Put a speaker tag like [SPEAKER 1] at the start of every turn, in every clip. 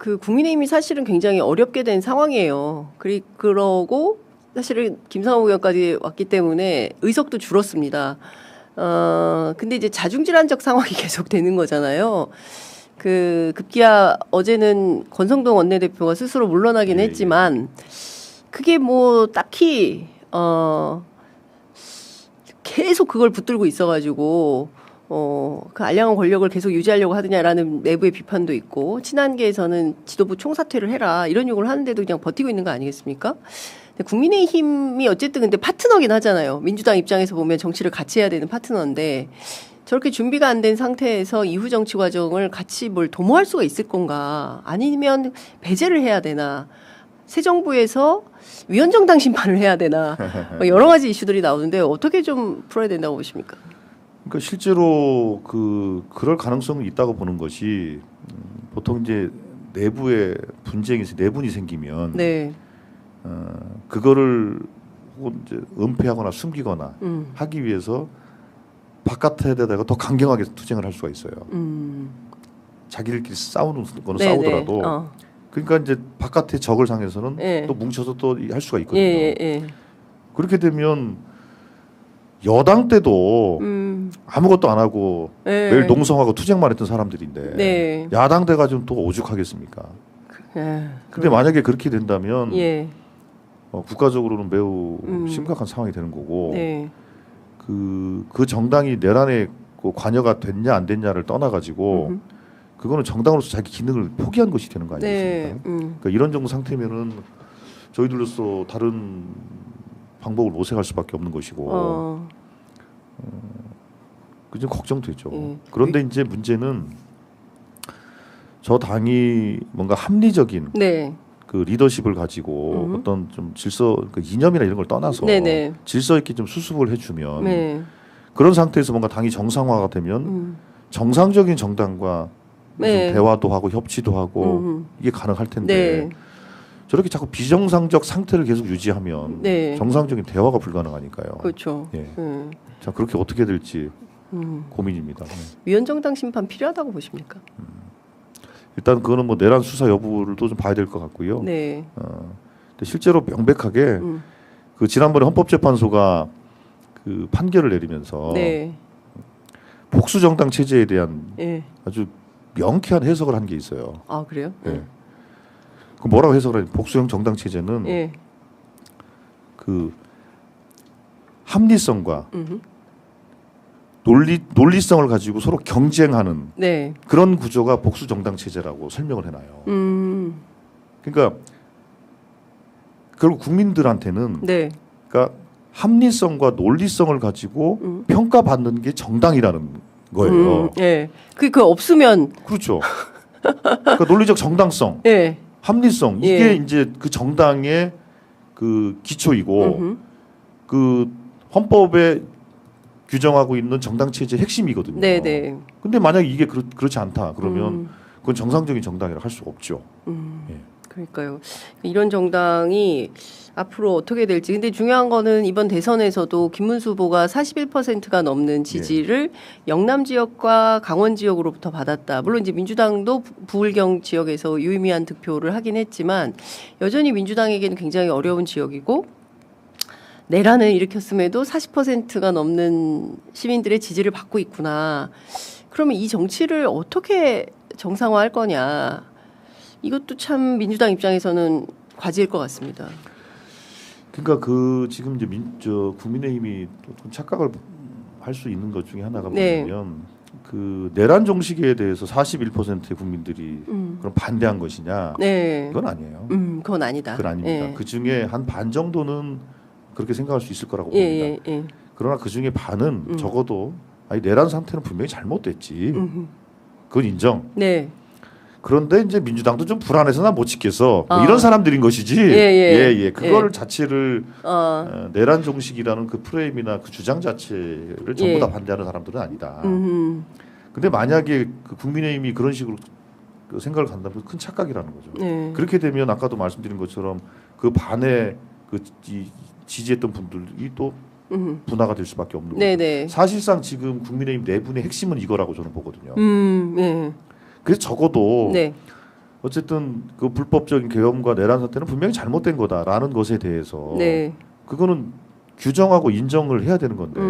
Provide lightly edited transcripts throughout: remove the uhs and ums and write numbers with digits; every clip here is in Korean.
[SPEAKER 1] 그 국민의힘이 사실은 굉장히 어렵게 된 상황이에요. 그러고 사실은 김상호 의원까지 왔기 때문에 의석도 줄었습니다. 근데 이제 자중질환적 상황이 계속 되는 거잖아요. 그 급기야 어제는 권성동 원내대표가 스스로 물러나긴 했지만 그게 뭐 딱히 계속 그걸 붙들고 있어가지고 그 알량한 권력을 계속 유지하려고 하느냐라는 내부의 비판도 있고 친한계에서는 지도부 총사퇴를 해라 이런 요구를 하는데도 그냥 버티고 있는 거 아니겠습니까? 국민의힘이 어쨌든 근데 파트너긴 하잖아요. 민주당 입장에서 보면 정치를 같이 해야 되는 파트너인데 저렇게 준비가 안 된 상태에서 이후 정치 과정을 같이 뭘 도모할 수가 있을 건가? 아니면 배제를 해야 되나? 새 정부에서 위헌정당 심판을 해야 되나? 여러 가지 이슈들이 나오는데 어떻게 좀 풀어야 된다고 보십니까?
[SPEAKER 2] 그러니까 실제로 그럴 가능성이 있다고 보는 것이 보통 이제 내부에 분쟁에서 내분이 생기면
[SPEAKER 1] 네.
[SPEAKER 2] 그거를 이제 은폐하거나 숨기거나 하기 위해서 바깥에다가 더 강경하게 투쟁을 할 수가 있어요. 자기들끼리 싸우는 거는
[SPEAKER 1] 네네.
[SPEAKER 2] 싸우더라도 그러니까 이제 바깥의 적을 상해서는
[SPEAKER 1] 네.
[SPEAKER 2] 또 뭉쳐서 또 할 수가 있거든요.
[SPEAKER 1] 예.
[SPEAKER 2] 그렇게 되면 여당 때도 아무것도 안 하고 매일 농성하고 투쟁만 했던 사람들인데
[SPEAKER 1] 네.
[SPEAKER 2] 야당 돼가지고 또 오죽하겠습니까? 근데 만약에 그렇게 된다면 국가적으로는 매우 심각한 상황이 되는 거고
[SPEAKER 1] 네.
[SPEAKER 2] 그 정당이 내란에 관여가 됐냐 안 됐냐를 떠나가지고 그거는 정당으로서 자기 기능을 포기한 것이 되는 거 아니겠습니까? 그러니까 이런 정도 상태면은 저희들로서 다른 방법을 모색할 수밖에 없는 것이고 그좀 걱정되죠. 그런데 이제 문제는 저 당이 뭔가 합리적인
[SPEAKER 1] 네.
[SPEAKER 2] 그 리더십을 가지고 어떤 좀 질서, 그 이념이나 이런 걸 떠나서
[SPEAKER 1] 네네.
[SPEAKER 2] 질서 있게 좀 수습을 해주면
[SPEAKER 1] 네.
[SPEAKER 2] 그런 상태에서 뭔가 당이 정상화가 되면 정상적인 정당과
[SPEAKER 1] 네.
[SPEAKER 2] 대화도 하고 협치도 하고 이게 가능할 텐데
[SPEAKER 1] 네.
[SPEAKER 2] 저렇게 자꾸 비정상적 상태를 계속 유지하면
[SPEAKER 1] 네.
[SPEAKER 2] 정상적인 대화가 불가능하니까요.
[SPEAKER 1] 그렇죠.
[SPEAKER 2] 예. 자 그렇게 어떻게 될지 고민입니다.
[SPEAKER 1] 위헌정당 심판 필요하다고 보십니까?
[SPEAKER 2] 일단 그거는 뭐 내란 수사 여부를 또 좀 봐야 될 것 같고요.
[SPEAKER 1] 네.
[SPEAKER 2] 근데 실제로 명백하게 그 지난번에 헌법재판소가 그 판결을 내리면서
[SPEAKER 1] 네.
[SPEAKER 2] 복수 정당 체제에 대한
[SPEAKER 1] 네.
[SPEAKER 2] 아주 명쾌한 해석을 한 게 있어요.
[SPEAKER 1] 아 그래요?
[SPEAKER 2] 네. 그 뭐라고 해석을 하냐? 복수형 정당 체제는
[SPEAKER 1] 네.
[SPEAKER 2] 그 합리성과 논리성을 가지고 서로 경쟁하는
[SPEAKER 1] 네.
[SPEAKER 2] 그런 구조가 복수 정당 체제라고 설명을 해놔요. 그러니까 결국 국민들한테는
[SPEAKER 1] 네.
[SPEAKER 2] 그러니까 합리성과 논리성을 가지고 평가받는 게 정당이라는 거예요.
[SPEAKER 1] 네. 그 없으면
[SPEAKER 2] 그렇죠. 그러니까 논리적 정당성,
[SPEAKER 1] 네.
[SPEAKER 2] 합리성 이게 이제 그 정당의 그 기초이고 그 헌법에 규정하고 있는 정당 체제의 핵심이거든요.
[SPEAKER 1] 네네.
[SPEAKER 2] 근데 만약에 이게 그렇지 않다 그러면 그건 정상적인 정당이라 할 수 없죠. 예.
[SPEAKER 1] 그러니까요. 이런 정당이 앞으로 어떻게 될지. 근데 중요한 거는 이번 대선에서도 김문수 후보가 41%가 넘는 지지를 영남 지역과 강원 지역으로부터 받았다. 물론 이제 민주당도 부울경 지역에서 유의미한 득표를 하긴 했지만 여전히 민주당에게는 굉장히 어려운 지역이고 내란을 일으켰음에도 40%가 넘는 시민들의 지지를 받고 있구나. 그러면 이 정치를 어떻게 정상화할 거냐. 이것도 참 민주당 입장에서는 과제일 것 같습니다.
[SPEAKER 2] 그러니까 그 지금 이제 국민의힘이 또 착각을 할 수 있는 것 중에 하나가 뭐냐면 그 내란 종식에 대해서 41%의 국민들이 그럼 반대한 것이냐?
[SPEAKER 1] 네.
[SPEAKER 2] 그건 아니에요.
[SPEAKER 1] 그건 아니다.
[SPEAKER 2] 그건 아닙니다.
[SPEAKER 1] 예.
[SPEAKER 2] 그 중에 한 반 정도는 그렇게 생각할 수 있을 거라고 봅니다.
[SPEAKER 1] 예.
[SPEAKER 2] 그러나 그 중에 반은 적어도 아니 내란 상태는 분명히 잘못됐지. 그건 인정.
[SPEAKER 1] 네.
[SPEAKER 2] 그런데 이제 민주당도 좀 불안해서 나 못 지켜서 뭐 이런 사람들인 것이지.
[SPEAKER 1] 예.
[SPEAKER 2] 그거를 자체를 내란 종식이라는 그 프레임이나 그 주장 자체를 전부 다 반대하는 사람들은 아니다. 근데 만약에 그 국민의힘이 그런 식으로 그 생각을 간다면 큰 착각이라는 거죠.
[SPEAKER 1] 네.
[SPEAKER 2] 그렇게 되면 아까도 말씀드린 것처럼 그 반에 그 지지했던 분들이 또 분화가 될 수밖에 없는 거죠. 사실상 지금 국민의힘 내분의 핵심은 이거라고 저는 보거든요.
[SPEAKER 1] 네.
[SPEAKER 2] 그래서 적어도 어쨌든 그 불법적인 계엄과 내란 사태는 분명히 잘못된 거다라는 것에 대해서
[SPEAKER 1] 네.
[SPEAKER 2] 그거는 규정하고 인정을 해야 되는 건데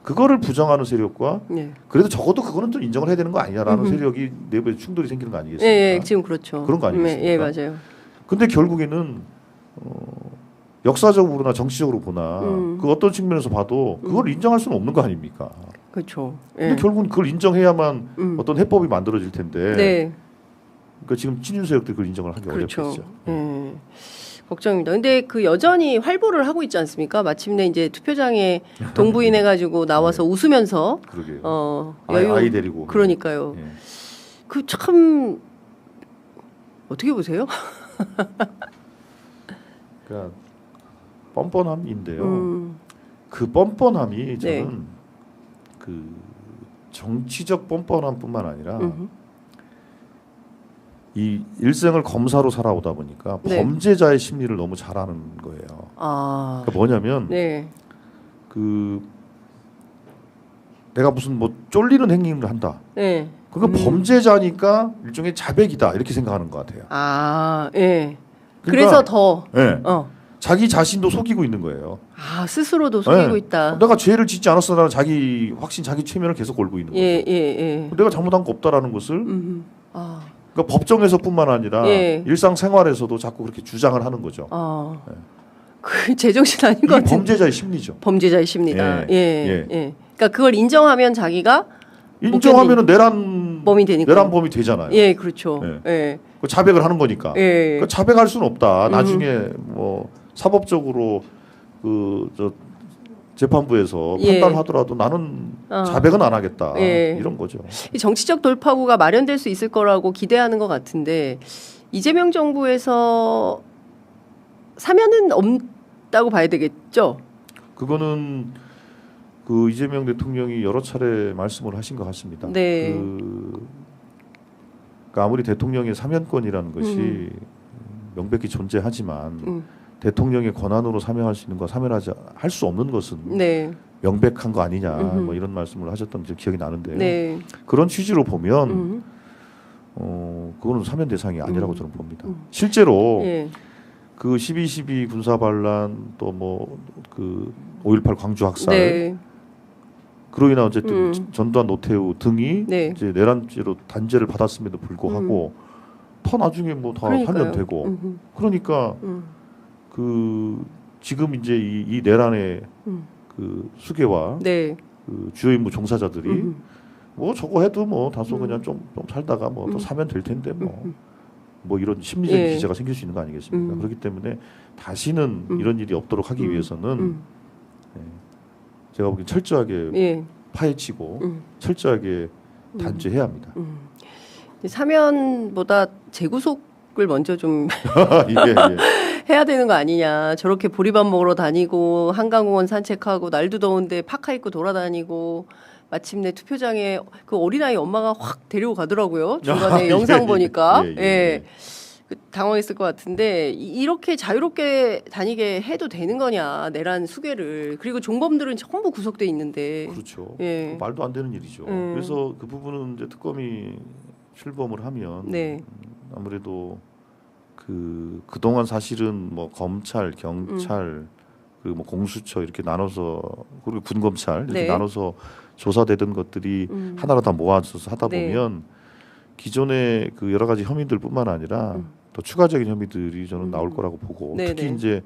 [SPEAKER 2] 그거를 부정하는 세력과
[SPEAKER 1] 네.
[SPEAKER 2] 그래도 적어도 그거는 좀 인정을 해야 되는 거 아니냐라는 세력이 내부에 충돌이 생기는 거 아니겠습니까?
[SPEAKER 1] 예, 지금 그렇죠.
[SPEAKER 2] 그런 거 아니겠습니까?
[SPEAKER 1] 예, 맞아요.
[SPEAKER 2] 근데 결국에는 역사적으로나 정치적으로 보나 그 어떤 측면에서 봐도 그걸 인정할 수는 없는 거 아닙니까?
[SPEAKER 1] 그렇죠.
[SPEAKER 2] 근데 결국은 그걸 인정해야만 어떤 해법이 만들어질 텐데
[SPEAKER 1] 네.
[SPEAKER 2] 그러니까 지금 친윤 세력들이 그걸 인정을 하기
[SPEAKER 1] 그렇죠.
[SPEAKER 2] 어렵겠죠.
[SPEAKER 1] 예. 걱정입니다. 근데 그 여전히 활보를 하고 있지 않습니까? 마침내 이제 투표장에 동부인해 가지고 나와서 웃으면서
[SPEAKER 2] 그러게요.
[SPEAKER 1] 여유
[SPEAKER 2] 아이 데리고
[SPEAKER 1] 그러니까요.
[SPEAKER 2] 예.
[SPEAKER 1] 그 참 어떻게 보세요?
[SPEAKER 2] 그러니까 뻔뻔함인데요. 그 뻔뻔함이 저는
[SPEAKER 1] 네.
[SPEAKER 2] 그 정치적 뻔뻔함뿐만 아니라 이 일생을 검사로 살아오다 보니까
[SPEAKER 1] 네.
[SPEAKER 2] 범죄자의 심리를 너무 잘 아는 거예요.
[SPEAKER 1] 아,
[SPEAKER 2] 그러니까 뭐냐면
[SPEAKER 1] 네.
[SPEAKER 2] 그 내가 무슨 뭐 쫄리는 행위를 한다.
[SPEAKER 1] 네.
[SPEAKER 2] 그러니까 범죄자니까 일종의 자백이다 이렇게 생각하는 것 같아요.
[SPEAKER 1] 아, 예.
[SPEAKER 2] 그러니까,
[SPEAKER 1] 그래서 더
[SPEAKER 2] 예. 자기 자신도 속이고 있는 거예요.
[SPEAKER 1] 아, 스스로도 속이고
[SPEAKER 2] 네.
[SPEAKER 1] 있다.
[SPEAKER 2] 내가 죄를 짓지 않았어라는 자기 확신, 자기 최면을 계속 걸고 있는 거죠.
[SPEAKER 1] 예, 예, 예.
[SPEAKER 2] 내가 잘못한 거 없다라는 것을
[SPEAKER 1] 아,
[SPEAKER 2] 그러니까 법정에서뿐만 아니라
[SPEAKER 1] 예.
[SPEAKER 2] 일상생활에서도 자꾸 그렇게 주장을 하는 거죠.
[SPEAKER 1] 네. 그 제정신 아닌 것
[SPEAKER 2] 이게
[SPEAKER 1] 같은
[SPEAKER 2] 범죄자의 심리죠.
[SPEAKER 1] 범죄자의 심리다.
[SPEAKER 2] 예,
[SPEAKER 1] 예, 예. 그러니까 그걸 인정하면 자기가
[SPEAKER 2] 인정하면은 내란범이
[SPEAKER 1] 되니까.
[SPEAKER 2] 되잖아요.
[SPEAKER 1] 예, 그렇죠.
[SPEAKER 2] 예.
[SPEAKER 1] 예.
[SPEAKER 2] 그 자백을 하는 거니까.
[SPEAKER 1] 예.
[SPEAKER 2] 그 자백할 수는 없다. 나중에 뭐 사법적으로 그 저 재판부에서
[SPEAKER 1] 예.
[SPEAKER 2] 판단하더라도 나는 자백은 안 하겠다.
[SPEAKER 1] 예.
[SPEAKER 2] 이런 거죠.
[SPEAKER 1] 이 정치적 돌파구가 마련될 수 있을 거라고 기대하는 것 같은데 이재명 정부에서 사면은 없다고 봐야 되겠죠?
[SPEAKER 2] 그거는 그 이재명 대통령이 여러 차례 말씀을 하신 것 같습니다.
[SPEAKER 1] 네.
[SPEAKER 2] 그러니까 아무리 대통령의 사면권이라는 것이 명백히 존재하지만 대통령의 권한으로 사면할 수 있는 거 할 수 없는 것은
[SPEAKER 1] 네.
[SPEAKER 2] 명백한 거 아니냐 뭐 이런 말씀을 하셨던 기억이 나는데요.
[SPEAKER 1] 네.
[SPEAKER 2] 그런 취지로 보면 그거는 사면 대상이 아니라고 저는 봅니다. 실제로
[SPEAKER 1] 예.
[SPEAKER 2] 그 12.12 군사 반란 또 뭐 그 5.18 광주 학살
[SPEAKER 1] 네.
[SPEAKER 2] 그로 인한 어쨌든 전두환 노태우 등이
[SPEAKER 1] 네.
[SPEAKER 2] 이제 내란죄로 단죄를 받았음에도 불구하고 더 나중에 뭐 다 사면되고 그러니까 그 지금 이제 이 내란의 그 수괴와
[SPEAKER 1] 네.
[SPEAKER 2] 그 주요 임무 종사자들이 뭐 저거 해도 뭐 다소 그냥 좀 살다가 뭐 또 사면 될 텐데 뭐 이런 심리적인
[SPEAKER 1] 예.
[SPEAKER 2] 기제가 생길 수 있는 거 아니겠습니까? 그렇기 때문에 다시는 이런 일이 없도록 하기 위해서는 제가 보기엔 철저하게
[SPEAKER 1] 예.
[SPEAKER 2] 파헤치고 철저하게 단죄해야 합니다.
[SPEAKER 1] 사면보다 재구속을 먼저 좀
[SPEAKER 2] 예, 예.
[SPEAKER 1] 해야 되는 거 아니냐. 저렇게 보리밥 먹으러 다니고 한강공원 산책하고 날도 더운데 파카 입고 돌아다니고 마침내 투표장에 그 어린아이 엄마가 확 데리고 가더라고요. 중간에 영상 보니까. 예. 그 당황했을 것 같은데 이렇게 자유롭게 다니게 해도 되는 거냐. 내란 수괴를. 그리고 종범들은 전부 구속돼 있는데.
[SPEAKER 2] 그렇죠.
[SPEAKER 1] 예.
[SPEAKER 2] 말도 안 되는 일이죠. 그래서 그 부분은 이제 특검이 출범을 하면
[SPEAKER 1] 네.
[SPEAKER 2] 아무래도 그동안 사실은 뭐 검찰, 경찰 그리고 뭐 공수처 이렇게 나눠서 그리고 군검찰 이렇게
[SPEAKER 1] 네.
[SPEAKER 2] 나눠서 조사되던 것들이 하나로 다 모아져서 하다
[SPEAKER 1] 네.
[SPEAKER 2] 보면 기존의 그 여러 가지 혐의들뿐만 아니라 더 추가적인 혐의들이 저는 나올 거라고 보고
[SPEAKER 1] 네,
[SPEAKER 2] 특히
[SPEAKER 1] 네.
[SPEAKER 2] 이제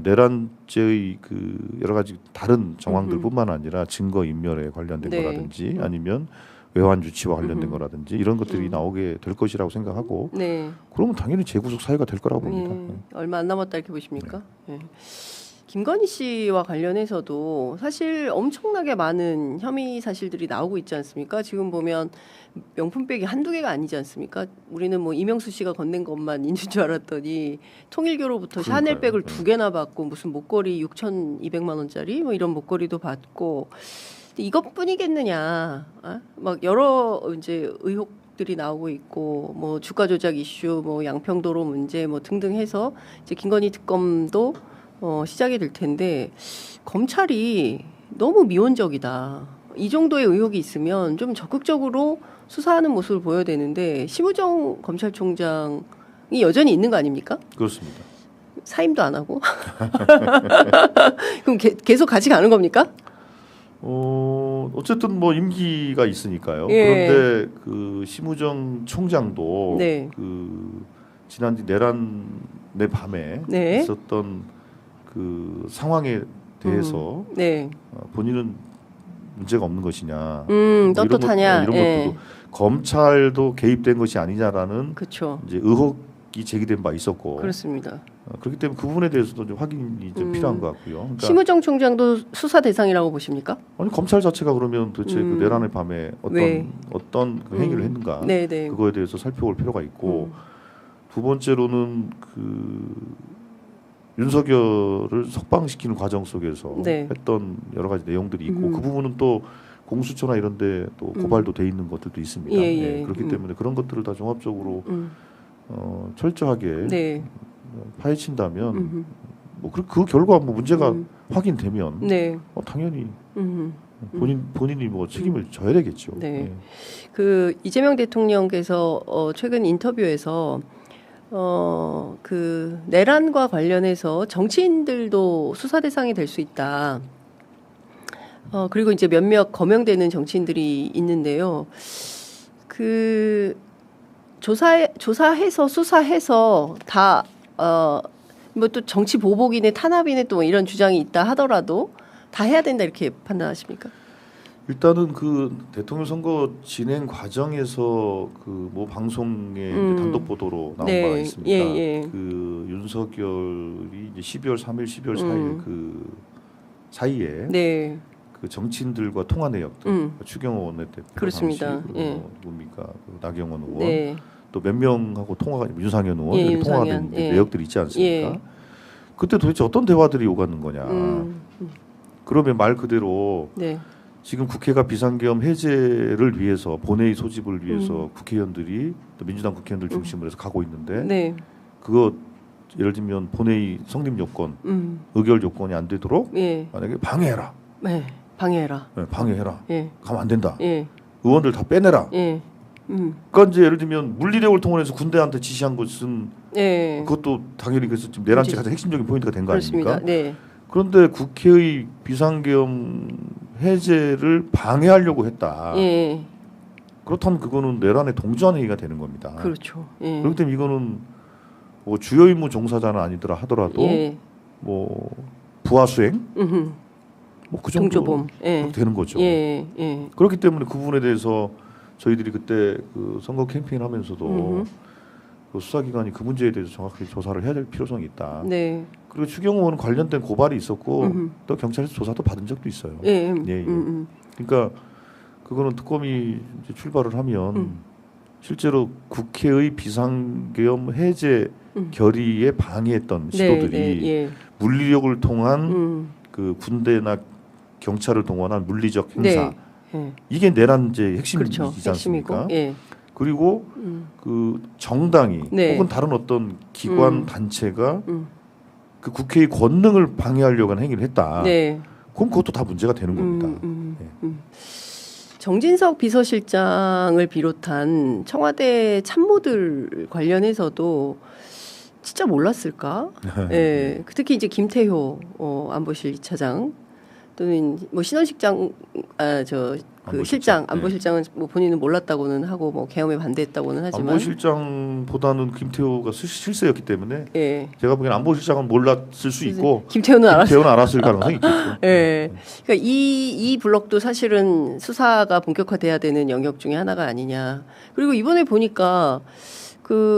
[SPEAKER 2] 내란죄의 그 여러 가지 다른 정황들뿐만 아니라 증거 인멸에 관련된
[SPEAKER 1] 네.
[SPEAKER 2] 거라든지 아니면 외환 유치와 관련된 거라든지 이런 것들이 나오게 될 것이라고 생각하고
[SPEAKER 1] 네.
[SPEAKER 2] 그러면 당연히 재구속 사유가 될 거라고 봅니다.
[SPEAKER 1] 얼마 안 남았다 이렇게 보십니까? 예. 김건희 씨와 관련해서도 사실 엄청나게 많은 혐의 사실들이 나오고 있지 않습니까? 지금 보면 명품백이 한두 개가 아니지 않습니까? 우리는 뭐 이명수 씨가 건넨 것만 있는 줄 알았더니 통일교로부터
[SPEAKER 2] 그러니까요.
[SPEAKER 1] 샤넬백을 2개나 받고 무슨 목걸이 6,200만 원짜리 뭐 이런 목걸이도 받고 이것뿐이겠느냐? 막 여러 이제 의혹들이 나오고 있고 뭐 주가 조작 이슈, 뭐 양평도로 문제 뭐 등등 해서 이제 김건희 특검도 시작이 될 텐데 검찰이 너무 미온적이다. 이 정도의 의혹이 있으면 좀 적극적으로 수사하는 모습을 보여야 되는데 심우정 검찰총장이 여전히 있는 거 아닙니까?
[SPEAKER 2] 그렇습니다.
[SPEAKER 1] 사임도 안 하고 그럼 계속 같이 가는 겁니까?
[SPEAKER 2] 어쨌든 뭐 임기가 있으니까요.
[SPEAKER 1] 예.
[SPEAKER 2] 그런데 그 심우정 총장도
[SPEAKER 1] 네.
[SPEAKER 2] 그 지난 내란의 밤에
[SPEAKER 1] 네.
[SPEAKER 2] 있었던 그 상황에 대해서
[SPEAKER 1] 네.
[SPEAKER 2] 본인은 문제가 없는 것이냐, 뭐
[SPEAKER 1] 떳떳하냐,
[SPEAKER 2] 이런
[SPEAKER 1] 예.
[SPEAKER 2] 것도 검찰도 개입된 것이 아니냐라는
[SPEAKER 1] 그렇죠.
[SPEAKER 2] 이제 의혹이 제기된 바 있었고,
[SPEAKER 1] 그렇습니다.
[SPEAKER 2] 그렇기 때문에 그 부분에 대해서도 좀 확인이 좀 필요한 것 같고요. 그러니까
[SPEAKER 1] 심우정 총장도 수사 대상이라고 보십니까?
[SPEAKER 2] 아니 검찰 자체가 그러면 도대체 그 내란의 밤에
[SPEAKER 1] 왜?
[SPEAKER 2] 어떤 그 행위를 했는가,
[SPEAKER 1] 네네.
[SPEAKER 2] 그거에 대해서 살펴볼 필요가 있고, 두 번째로는 그 윤석열을 석방시키는 과정 속에서
[SPEAKER 1] 네.
[SPEAKER 2] 했던 여러 가지 내용들이 있고, 그 부분은 또 공수처나 이런데 또 고발도 돼 있는 것들도 있습니다.
[SPEAKER 1] 예, 예.
[SPEAKER 2] 그렇기 때문에 그런 것들을 다 종합적으로 철저하게
[SPEAKER 1] 네.
[SPEAKER 2] 파헤친다면 뭐 그 결과 뭐 문제가 확인되면
[SPEAKER 1] 네.
[SPEAKER 2] 당연히 본인이 뭐 책임을 져야 되겠죠.
[SPEAKER 1] 네.
[SPEAKER 2] 예.
[SPEAKER 1] 그 이재명 대통령께서 최근 인터뷰에서 그 내란과 관련해서 정치인들도 수사 대상이 될 수 있다. 그리고 이제 몇몇 거명되는 정치인들이 있는데요. 그 조사해서 수사해서 다 뭐 또 정치 보복이네 탄압이네 또 이런 주장이 있다 하더라도 다 해야 된다 이렇게 판단하십니까?
[SPEAKER 2] 일단은 그 대통령 선거 진행 과정에서 그 뭐 방송에 이제 단독 보도로 나온
[SPEAKER 1] 네.
[SPEAKER 2] 바가 있습니다.
[SPEAKER 1] 예, 예.
[SPEAKER 2] 그 윤석열이 이제 12월 3일, 12월 4일 그 사이에
[SPEAKER 1] 네.
[SPEAKER 2] 그 정치인들과 통화 내역들, 추경호 원내대표,
[SPEAKER 1] 그렇습니다.
[SPEAKER 2] 당시 그리고
[SPEAKER 1] 예.
[SPEAKER 2] 뭡니까 그 나경원 의원,
[SPEAKER 1] 네.
[SPEAKER 2] 또 몇 명하고 통화가 윤상현 의원
[SPEAKER 1] 예,
[SPEAKER 2] 이렇게 통화된
[SPEAKER 1] 윤상현.
[SPEAKER 2] 이제
[SPEAKER 1] 예.
[SPEAKER 2] 내역들이 있지 않습니까?
[SPEAKER 1] 예.
[SPEAKER 2] 그때 도대체 어떤 대화들이 오가는 거냐? 그러면 말 그대로
[SPEAKER 1] 네.
[SPEAKER 2] 지금 국회가 비상계엄 해제를 위해서 본회의 소집을 위해서 국회의원들이 또 민주당 국회의원들 중심으로 해서 가고 있는데
[SPEAKER 1] 네.
[SPEAKER 2] 그거 예를 들면 본회의 성립 요건, 의결 요건이 안 되도록
[SPEAKER 1] 예.
[SPEAKER 2] 만약에 방해해라.
[SPEAKER 1] 네. 방해해라.
[SPEAKER 2] 네, 방해해라.
[SPEAKER 1] 예.
[SPEAKER 2] 가면 안 된다.
[SPEAKER 1] 예.
[SPEAKER 2] 의원들 다 빼내라.
[SPEAKER 1] 예.
[SPEAKER 2] 그러니까 이제 예를 들면 물리력을 통해서 군대한테 지시한 것은
[SPEAKER 1] 예.
[SPEAKER 2] 그것도 당연히 그래서 지금 내란죄 가장 핵심적인 포인트가 된 거
[SPEAKER 1] 그렇습니다.
[SPEAKER 2] 아닙니까?
[SPEAKER 1] 네.
[SPEAKER 2] 그런데 국회의 비상계엄 해제를 방해하려고 했다.
[SPEAKER 1] 예.
[SPEAKER 2] 그렇다면 그거는 내란의 동조한 행위가 되는 겁니다.
[SPEAKER 1] 그렇죠. 예.
[SPEAKER 2] 그렇기 때문에 이거는 뭐 주요 임무 종사자는 아니더라 하더라도
[SPEAKER 1] 예.
[SPEAKER 2] 뭐 부하 수행 뭐 그 정도
[SPEAKER 1] 동조범. 예.
[SPEAKER 2] 그렇게 되는 거죠.
[SPEAKER 1] 예. 예.
[SPEAKER 2] 그렇기 때문에 그 부분에 대해서 저희들이 그때 그 선거 캠페인 하면서도 그 수사기관이 그 문제에 대해서 정확히 조사를 해야 될 필요성이 있다.
[SPEAKER 1] 네.
[SPEAKER 2] 그리고 추경호 의원은 관련된 고발이 있었고 또 경찰에서 조사도 받은 적도 있어요.
[SPEAKER 1] 예.
[SPEAKER 2] 예. 그러니까 그거는 특검이 이제 출발을 하면 실제로 국회의 비상계엄 해제 결의에 방해했던 시도들이
[SPEAKER 1] 네, 예.
[SPEAKER 2] 물리력을 통한 그 군대나 경찰을 동원한 물리적 행사
[SPEAKER 1] 네. 예.
[SPEAKER 2] 이게 내란죄의 핵심이지
[SPEAKER 1] 그렇죠. 핵심이고.
[SPEAKER 2] 않습니까?
[SPEAKER 1] 예.
[SPEAKER 2] 그리고 그 정당이
[SPEAKER 1] 네.
[SPEAKER 2] 혹은 다른 어떤 기관 단체가 그 국회의 권능을 방해하려고 하는 행위를 했다.
[SPEAKER 1] 네.
[SPEAKER 2] 그럼 그것도 다 문제가 되는 겁니다.
[SPEAKER 1] 정진석 비서실장을 비롯한 청와대 참모들 관련해서서도 진짜 몰랐을까? 예. 특히 이제 김태효 안보실 2차장 또는 뭐 신원식장 그
[SPEAKER 2] 안보실장.
[SPEAKER 1] 실장 안보실장은 뭐 본인은 몰랐다고는 하고 뭐 계엄에 반대했다고는 하지만
[SPEAKER 2] 안보실장보다는 김태호가 실세였기 때문에
[SPEAKER 1] 예.
[SPEAKER 2] 제가 보기엔 안보실장은 몰랐을 수 있고
[SPEAKER 1] 김태효는 알았어요.
[SPEAKER 2] 김태호는 알았을 가능성이 있겠죠.
[SPEAKER 1] 예. 그러니까 이 블록도 사실은 수사가 본격화돼야 되는 영역 중에 하나가 아니냐. 그리고 이번에 보니까 그